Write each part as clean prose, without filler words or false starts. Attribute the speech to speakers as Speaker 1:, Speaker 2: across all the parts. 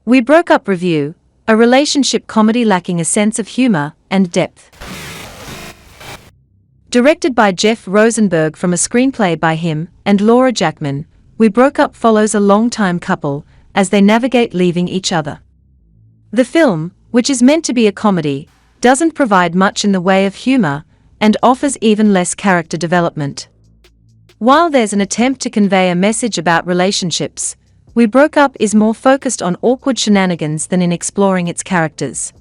Speaker 1: We Broke Up review, a relationship comedy lacking a sense of humor and depth. Directed by Jeff Rosenberg from a screenplay by him and Laura Jackman, We Broke Up follows a longtime couple as they navigate leaving each other. The film, which is meant to be a comedy, doesn't provide much in the way of humor and offers even less character development. While there's an attempt to convey a message about relationships, We Broke Up is more focused on awkward shenanigans than in exploring its characters.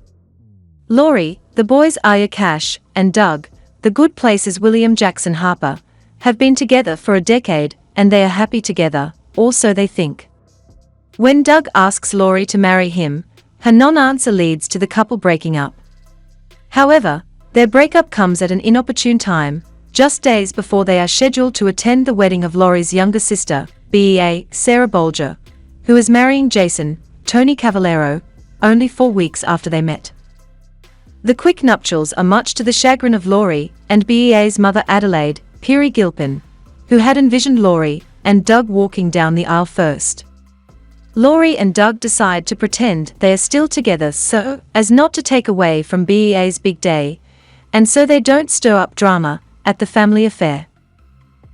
Speaker 1: Laurie, the boys Aya Cash, and Doug, the Good Place's William Jackson Harper, have been together for a decade and they are happy together, or so they think. When Doug asks Laurie to marry him, her non-answer leads to the couple breaking up. However, their breakup comes at an inopportune time, just days before they are scheduled to attend the wedding of Laurie's younger sister, BEA, Sarah Bolger, who is marrying Jason, Tony Cavallero, only 4 weeks after they met. The quick nuptials are much to the chagrin of Laurie and BEA's mother Adelaide, Piri Gilpin, who had envisioned Laurie and Doug walking down the aisle first. Laurie and Doug decide to pretend they are still together so as not to take away from BEA's big day, and so they don't stir up drama at the family affair.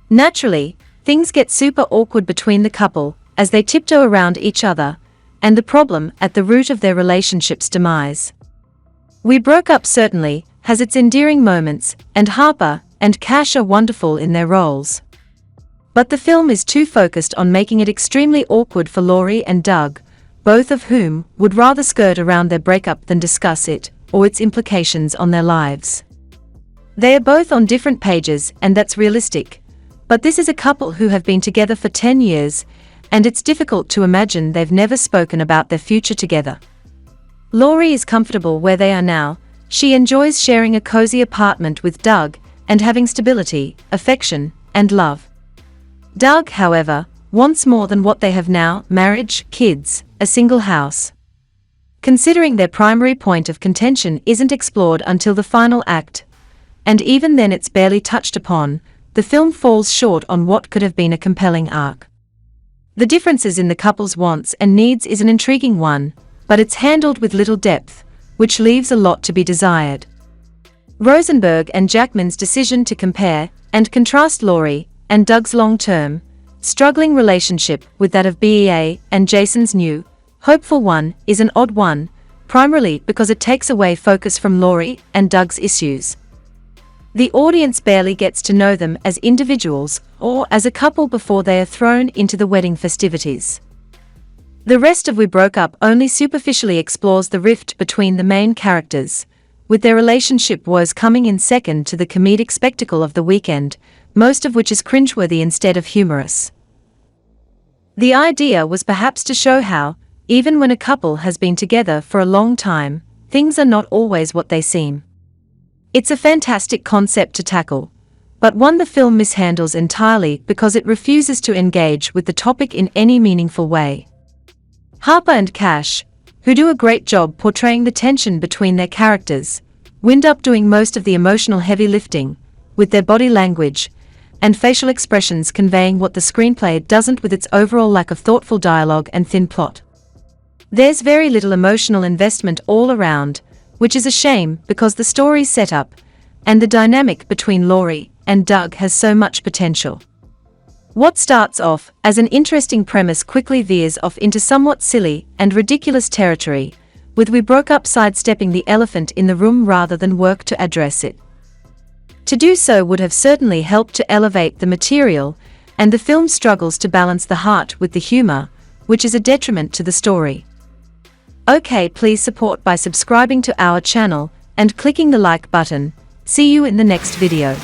Speaker 1: Naturally, things get super awkward between the couple as they tiptoe around each other, and the problem at the root of their relationship's demise. We Broke Up certainly has its endearing moments, and Harper and Cash are wonderful in their roles. But the film is too focused on making it extremely awkward for Laurie and Doug, both of whom would rather skirt around their breakup than discuss it or its implications on their lives. They are both on different pages, and that's realistic, but this is a couple who have been together for 10 years, and it's difficult to imagine they've never spoken about their future together. Laurie is comfortable where they are now. She enjoys sharing a cozy apartment with Doug and having stability, affection, and love. Doug, however, wants more than what they have now: marriage, kids, a single house. Considering their primary point of contention isn't explored until the final act, and even then it's barely touched upon, the film falls short on what could have been a compelling arc. The differences in the couple's wants and needs is an intriguing one, but it's handled with little depth, which leaves a lot to be desired. Rosenberg and Jackman's decision to compare and contrast Laurie and Doug's long-term, struggling relationship with that of BEA and Jason's new, hopeful one is an odd one, primarily because it takes away focus from Laurie and Doug's issues. The audience barely gets to know them as individuals or as a couple before they are thrown into the wedding festivities. The rest of We Broke Up only superficially explores the rift between the main characters, with their relationship woes coming in second to the comedic spectacle of the weekend, most of which is cringeworthy instead of humorous. The idea was perhaps to show how, even when a couple has been together for a long time, things are not always what they seem. It's a fantastic concept to tackle, but one the film mishandles entirely because it refuses to engage with the topic in any meaningful way. Harper and Cash, who do a great job portraying the tension between their characters, wind up doing most of the emotional heavy lifting, with their body language and facial expressions conveying what the screenplay doesn't with its overall lack of thoughtful dialogue and thin plot. There's very little emotional investment all around, which is a shame because the story's setup and the dynamic between Laurie and Doug has so much potential. What starts off as an interesting premise quickly veers off into somewhat silly and ridiculous territory, with We Broke Up sidestepping the elephant in the room rather than work to address it. To do so would have certainly helped to elevate the material, and the film struggles to balance the heart with the humor, which is a detriment to the story. Okay, please support by subscribing to our channel and clicking the like button. See you in the next video.